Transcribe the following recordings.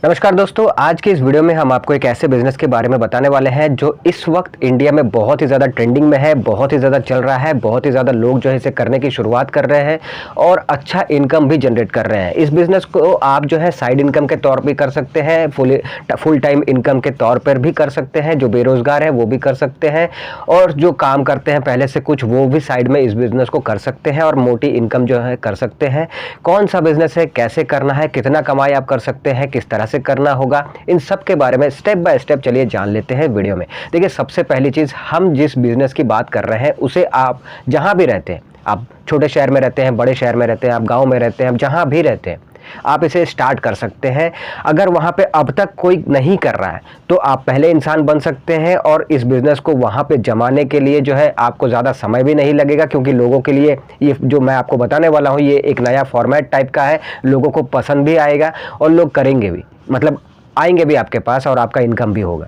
नमस्कार दोस्तों, आज के इस वीडियो में हम आपको एक ऐसे बिजनेस के बारे में बताने वाले हैं जो इस वक्त इंडिया में बहुत ही ज़्यादा ट्रेंडिंग में है, बहुत ही ज़्यादा चल रहा है, बहुत ही ज़्यादा लोग जो है इसे करने की शुरुआत कर रहे हैं और अच्छा इनकम भी जनरेट कर रहे हैं। इस बिज़नेस को आप जो है साइड इनकम के तौर पे कर सकते हैं, फुल टाइम इनकम के तौर पर भी कर सकते हैं। जो बेरोज़गार है वो भी कर सकते हैं और जो काम करते हैं पहले से कुछ वो भी साइड में इस बिज़नेस को कर सकते हैं और मोटी इनकम जो है कर सकते हैं। कौन सा बिज़नेस है, कैसे करना है, कितना कमाई आप कर सकते हैं, किस तरह से करना होगा, इन सब के बारे में स्टेप बाय स्टेप चलिए जान लेते हैं वीडियो में। देखिए, सबसे पहली चीज़, हम जिस बिज़नेस की बात कर रहे हैं उसे आप जहां भी रहते हैं, आप छोटे शहर में रहते हैं, बड़े शहर में रहते हैं, आप गांव में रहते हैं, आप जहां भी रहते हैं आप इसे स्टार्ट कर सकते हैं। अगर वहां पे अब तक कोई नहीं कर रहा है तो आप पहले इंसान बन सकते हैं और इस बिज़नेस को वहां पे जमाने के लिए जो है आपको ज़्यादा समय भी नहीं लगेगा, क्योंकि लोगों के लिए ये जो मैं आपको बताने वाला हूं ये एक नया फॉर्मेट टाइप का है। लोगों को पसंद भी आएगा और लोग करेंगे भी, मतलब आएंगे भी आपके पास और आपका इनकम भी होगा।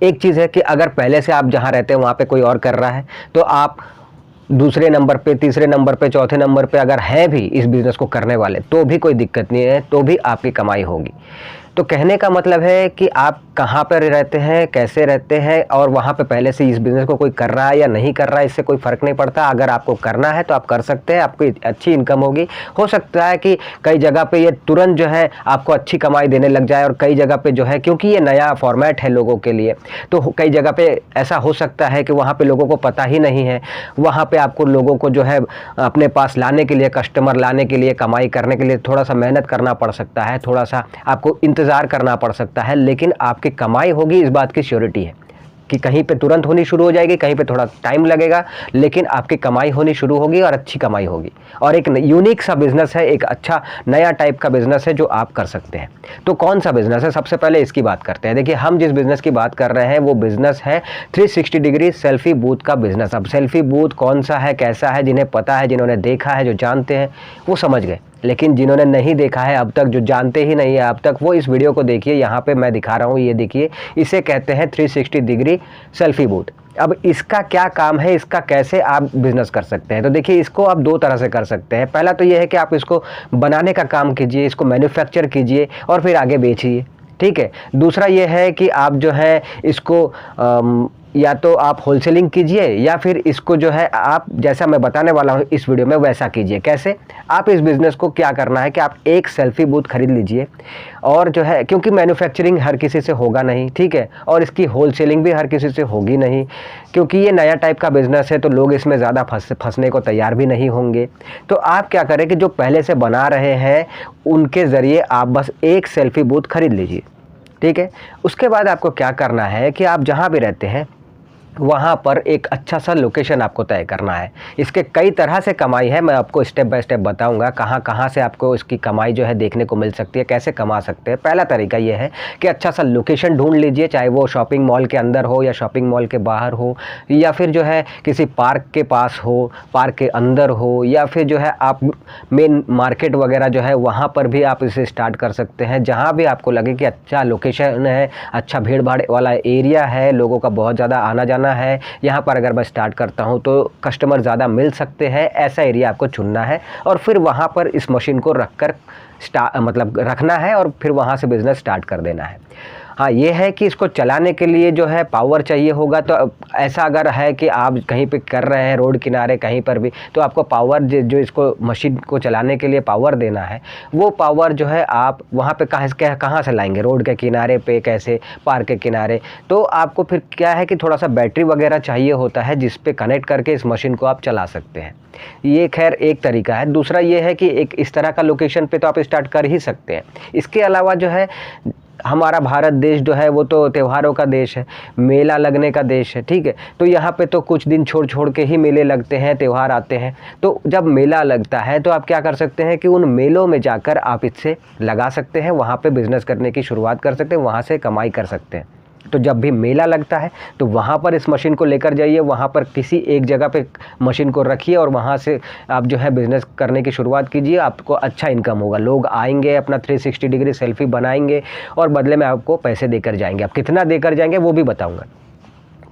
एक चीज़ है कि अगर पहले से आप जहां रहते हैं वहां पे कोई और कर रहा है तो आप दूसरे नंबर पे, तीसरे नंबर पे, चौथे नंबर पे अगर हैं भी इस बिज़नेस को करने वाले तो भी कोई दिक्कत नहीं है, तो भी आपकी कमाई होगी। तो कहने का मतलब है कि आप कहाँ पर रहते हैं, कैसे रहते हैं और वहाँ पे पहले से इस बिज़नेस को कोई कर रहा है या नहीं कर रहा है, इससे कोई फ़र्क नहीं पड़ता। अगर आपको करना है तो आप कर सकते हैं, आपको अच्छी इनकम होगी। हो सकता है कि कई जगह पे ये तुरंत जो है आपको अच्छी कमाई देने लग जाए और कई जगह पे जो है, क्योंकि ये नया फॉर्मेट है लोगों के लिए, तो कई जगह पे ऐसा हो सकता है कि वहाँ पे लोगों को पता ही नहीं है। वहाँ पे आपको लोगों को जो है अपने पास लाने के लिए, कस्टमर लाने के लिए, कमाई करने के लिए थोड़ा सा मेहनत करना पड़ सकता है, थोड़ा सा आपको इंतज़ार करना पड़ सकता है, लेकिन आपकी कमाई होगी इस बात की श्योरिटी है कि कहीं पे तुरंत होनी शुरू हो जाएगी, कहीं पे थोड़ा टाइम लगेगा, लेकिन आपकी कमाई होनी शुरू होगी और अच्छी कमाई होगी। और एक यूनिक सा बिजनेस है, एक अच्छा नया टाइप का बिजनेस है जो आप कर सकते हैं। तो कौन सा बिजनेस है, सबसे पहले इसकी बात करते हैं। देखिए, हम जिस बिजनेस की बात कर रहे हैं वो बिजनेस है 360 डिग्री सेल्फी बूथ का बिजनेस। अब सेल्फी बूथ कौन सा है, कैसा है, जिन्हें पता है, जिन्होंने देखा है, जो जानते हैं वो समझ गए, लेकिन जिन्होंने नहीं देखा है अब तक, जो जानते ही नहीं है अब तक, वो इस वीडियो को देखिए। यहाँ पे मैं दिखा रहा हूँ, ये देखिए, इसे कहते हैं 360 डिग्री सेल्फी बूथ। अब इसका क्या काम है, इसका कैसे आप बिजनेस कर सकते हैं, तो देखिए इसको आप दो तरह से कर सकते हैं। पहला तो ये है कि आप इसको बनाने का काम कीजिए, इसको मैन्युफैक्चर कीजिए और फिर आगे बेचिए, ठीक है। दूसरा ये है कि आप जो है इसको या तो आप होलसेलिंग कीजिए या फिर इसको जो है आप, जैसा मैं बताने वाला हूँ इस वीडियो में, वैसा कीजिए। कैसे? आप इस बिज़नेस को क्या करना है कि आप एक सेल्फी बूथ खरीद लीजिए और जो है, क्योंकि मैन्युफैक्चरिंग हर किसी से होगा नहीं, ठीक है, और इसकी होलसेलिंग भी हर किसी से होगी नहीं, क्योंकि ये नया टाइप का बिज़नेस है तो लोग इसमें ज़्यादा फंसने को तैयार भी नहीं होंगे। तो आप क्या करें कि जो पहले से बना रहे हैं उनके ज़रिए आप बस एक सेल्फी बूथ खरीद लीजिए, ठीक है। उसके बाद आपको क्या करना है कि आप जहाँ भी रहते हैं वहाँ पर एक अच्छा सा लोकेशन आपको तय करना है। इसके कई तरह से कमाई है, मैं आपको स्टेप बाय स्टेप बताऊंगा कहाँ कहाँ से आपको इसकी कमाई जो है देखने को मिल सकती है, कैसे कमा सकते हैं। पहला तरीका ये है कि अच्छा सा लोकेशन ढूंढ लीजिए, चाहे वो शॉपिंग मॉल के अंदर हो या शॉपिंग मॉल के बाहर हो या फिर जो है किसी पार्क के पास हो, पार्क के अंदर हो, या फिर जो है आप मेन मार्केट वगैरह जो है वहाँ पर भी आप इसे स्टार्ट कर सकते हैं। जहाँ भी आपको लगे कि अच्छा लोकेशन है, अच्छा भीड़ भाड़ वाला एरिया है, लोगों का बहुत ज़्यादा आना जाना है, यहाँ पर अगर मैं स्टार्ट करता हूँ तो कस्टमर ज़्यादा मिल सकते हैं, ऐसा एरिया आपको चुनना है और फिर वहाँ पर इस मशीन को रखकर मतलब रखना है और फिर वहाँ से बिज़नेस स्टार्ट कर देना है। हाँ, ये है कि इसको चलाने के लिए जो है पावर चाहिए होगा। तो ऐसा अगर है कि आप कहीं पे कर रहे हैं रोड किनारे कहीं पर भी, तो आपको पावर जो इसको मशीन को चलाने के लिए पावर देना है, वो पावर जो है आप वहाँ पे कहाँ से लाएंगे? रोड के किनारे पे कैसे, पार्क के किनारे? तो आपको फिर क्या है कि थोड़ा सा बैटरी वगैरह चाहिए होता है जिस पे कनेक्ट करके इस मशीन को आप चला सकते हैं। ये खैर एक तरीका है। दूसरा ये है कि एक इस तरह का लोकेशन पे तो आप स्टार्ट कर ही सकते हैं। इसके अलावा जो है हमारा भारत देश जो है वो तो त्योहारों का देश है, मेला लगने का देश है, ठीक है। तो यहाँ पे तो कुछ दिन छोड़ छोड़ के ही मेले लगते हैं, त्यौहार आते हैं। तो जब मेला लगता है तो आप क्या कर सकते हैं कि उन मेलों में जाकर आप इससे लगा सकते हैं, वहाँ पे बिज़नेस करने की शुरुआत कर सकते हैं, वहाँ से कमाई कर सकते हैं। तो जब भी मेला लगता है तो वहाँ पर इस मशीन को लेकर जाइए, वहाँ पर किसी एक जगह पे मशीन को रखिए और वहाँ से आप जो है बिज़नेस करने की शुरुआत कीजिए। आपको अच्छा इनकम होगा, लोग आएंगे, अपना 360 डिग्री सेल्फी बनाएंगे और बदले में आपको पैसे देकर जाएंगे। आप कितना देकर जाएंगे वो भी बताऊँगा।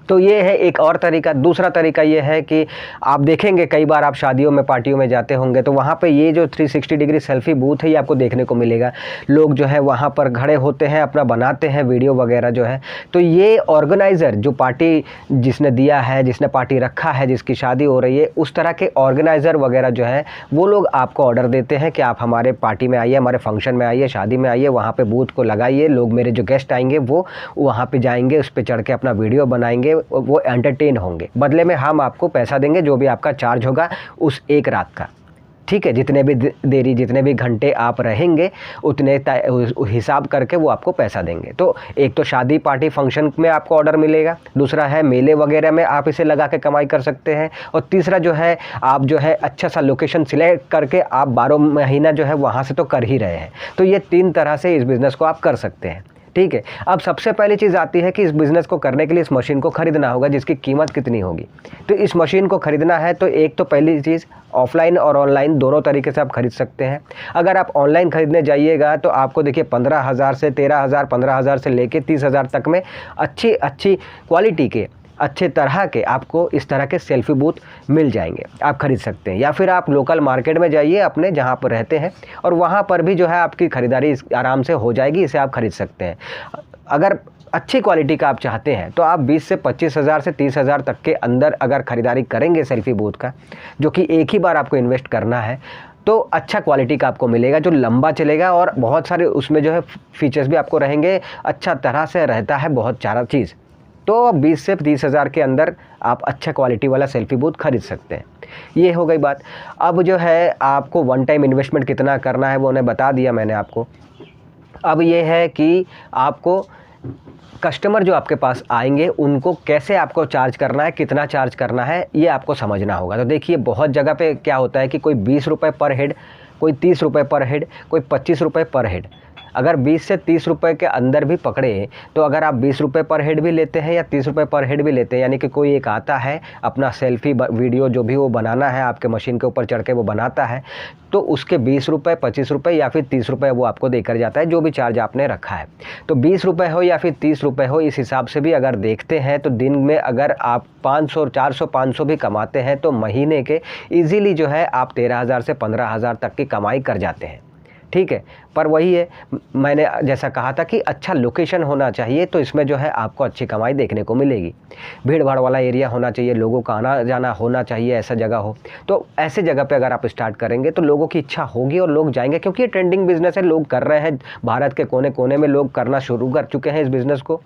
तो ये है एक और तरीका। दूसरा तरीका ये है कि आप देखेंगे कई बार आप शादियों में, पार्टियों में जाते होंगे तो वहाँ पे ये जो 360 डिग्री सेल्फी बूथ है ये आपको देखने को मिलेगा। लोग जो है वहाँ पर खड़े होते हैं, अपना बनाते हैं वीडियो वगैरह जो है। तो ये ऑर्गेनाइज़र जो पार्टी जिसने दिया है, जिसने पार्टी रखा है, जिसकी शादी हो रही है, उस तरह के ऑर्गेनाइज़र वगैरह जो है वो लोग आपको ऑर्डर देते हैं कि आप हमारे पार्टी में आइए, हमारे फंक्शन में आइए, शादी में आइए, वहाँ पर बूथ को लगाइए, लोग मेरे जो गेस्ट आएंगे वो वहाँ पर जाएंगे, उस पर चढ़ के अपना वीडियो बनाएंगे, वो एंटरटेन होंगे। बदले में हम आपको पैसा देंगे, जो भी आपका चार्ज होगा उस एक रात का, ठीक है, जितने भी देरी, जितने भी घंटे आप रहेंगे उतने हिसाब करके वो आपको पैसा देंगे। तो एक तो शादी पार्टी फंक्शन में आपको ऑर्डर मिलेगा, दूसरा है मेले वगैरह में आप इसे लगा के कमाई कर सकते हैं, और तीसरा जो है आप जो है अच्छा सा लोकेशन सिलेक्ट करके आप 12 महीना जो है वहाँ से तो कर ही रहे हैं। तो ये 3 तरह से इस बिज़नेस को आप कर सकते हैं, ठीक है। अब सबसे पहली चीज़ आती है कि इस बिज़नेस को करने के लिए इस मशीन को ख़रीदना होगा, जिसकी कीमत कितनी होगी। तो इस मशीन को ख़रीदना है तो एक तो पहली चीज़ ऑफलाइन और ऑनलाइन दोनों तरीके से आप खरीद सकते हैं। अगर आप ऑनलाइन ख़रीदने जाइएगा तो आपको देखिए 15,000 से 13,000, 15,000 से लेके 30,000 तक में अच्छी क्वालिटी के, अच्छे तरह के आपको इस तरह के सेल्फी बूथ मिल जाएंगे, आप खरीद सकते हैं। या फिर आप लोकल मार्केट में जाइए अपने जहाँ पर रहते हैं, और वहाँ पर भी जो है आपकी ख़रीदारी आराम से हो जाएगी, इसे आप खरीद सकते हैं। अगर अच्छी क्वालिटी का आप चाहते हैं तो आप 20 से 25,000 से 30,000 तक के अंदर अगर ख़रीदारी करेंगे सेल्फी बूथ का, जो कि एक ही बार आपको इन्वेस्ट करना है, तो अच्छा क्वालिटी का आपको मिलेगा, जो लंबा चलेगा, और बहुत सारे उसमें जो है फीचर्स भी आपको रहेंगे, अच्छा तरह से रहता है बहुत सारा चीज़। तो 20 से 30,000 के अंदर आप अच्छा क्वालिटी वाला सेल्फी बूथ खरीद सकते हैं। ये हो गई बात। अब जो है आपको वन टाइम इन्वेस्टमेंट कितना करना है वो उन्हें बता दिया मैंने आपको। अब ये है कि आपको कस्टमर जो आपके पास आएंगे उनको कैसे आपको चार्ज करना है, कितना चार्ज करना है, ये आपको समझना होगा। तो देखिए बहुत जगह पे क्या होता है कि कोई 20 रुपये पर हेड, कोई 30 रुपये पर हेड, कोई 25 रुपये पर हेड। अगर 20 से 30 रुपये के अंदर भी पकड़े तो अगर आप 20 रुपये पर हेड भी लेते हैं या 30 रुपये पर हेड भी लेते हैं, यानी कि कोई एक आता है अपना सेल्फी वीडियो जो भी वो बनाना है आपके मशीन के ऊपर चढ़ के वो बनाता है, तो उसके 20 रुपये, 25 रुपये या फिर 30 रुपये वो आपको देकर जाता है, जो भी चार्ज आपने रखा है। तो 20 रुपये हो या फिर 30 रुपये हो, इस हिसाब से भी अगर देखते हैं तो दिन में अगर आप 500, 400, 500 भी कमाते हैं तो महीने के ईजीली जो है आप 13,000 से 15,000 तक की कमाई कर जाते हैं, ठीक है। पर वही है, मैंने जैसा कहा था कि अच्छा लोकेशन होना चाहिए, तो इसमें जो है आपको अच्छी कमाई देखने को मिलेगी। भीड़ भाड़ वाला एरिया होना चाहिए, लोगों का आना जाना होना चाहिए, ऐसा जगह हो। तो ऐसे जगह पे अगर आप स्टार्ट करेंगे तो लोगों की इच्छा होगी और लोग जाएंगे, क्योंकि ये ट्रेंडिंग बिजनेस है, लोग कर रहे हैं, भारत के कोने कोने में लोग करना शुरू कर चुके हैं इस बिज़नेस को,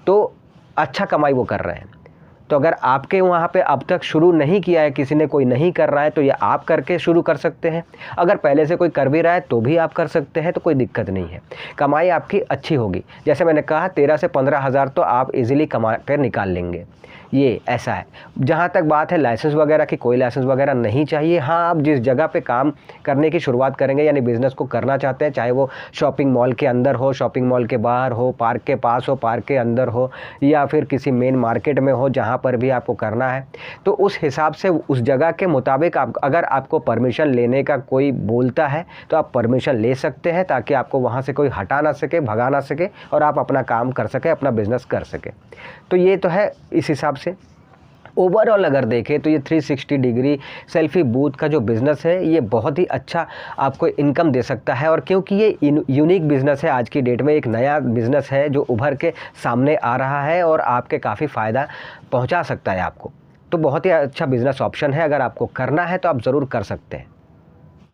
तो अच्छा कमाई वो कर रहे हैं। तो अगर आपके वहाँ पे अब तक शुरू नहीं किया है, किसी ने कोई नहीं कर रहा है, तो ये आप करके शुरू कर सकते हैं। अगर पहले से कोई कर भी रहा है तो भी आप कर सकते हैं, तो कोई दिक्कत नहीं है, कमाई आपकी अच्छी होगी। जैसे मैंने कहा 13 से 15,000 तो आप इजीली कमा कर निकाल लेंगे, ये ऐसा है। जहाँ तक बात है लाइसेंस वगैरह की, कोई लाइसेंस वगैरह नहीं चाहिए। हाँ, आप जिस जगह पे काम करने की शुरुआत करेंगे, यानी बिज़नेस को करना चाहते हैं, चाहे वो शॉपिंग मॉल के अंदर हो, शॉपिंग मॉल के बाहर हो, पार्क के पास हो, पार्क के अंदर हो, या फिर किसी मेन मार्केट में हो, जहाँ पर भी आपको करना है, तो उस हिसाब से उस जगह के मुताबिक आप, अगर आपको परमिशन लेने का कोई बोलता है तो आप परमिशन ले सकते हैं, ताकि आपको वहाँ से कोई हटा ना सके, भगा ना सके, और आप अपना काम कर सके, अपना बिज़नेस कर सके। तो ये तो है इस हिसाब से। ओवरऑल अगर देखें तो ये 360 डिग्री सेल्फी बूथ का जो बिज़नेस है ये बहुत ही अच्छा आपको इनकम दे सकता है, और क्योंकि ये यूनिक बिज़नेस है, आज की डेट में एक नया बिज़नेस है जो उभर के सामने आ रहा है और आपके काफ़ी फ़ायदा पहुंचा सकता है आपको। तो बहुत ही अच्छा बिज़नेस ऑप्शन है, अगर आपको करना है तो आप ज़रूर कर सकते हैं।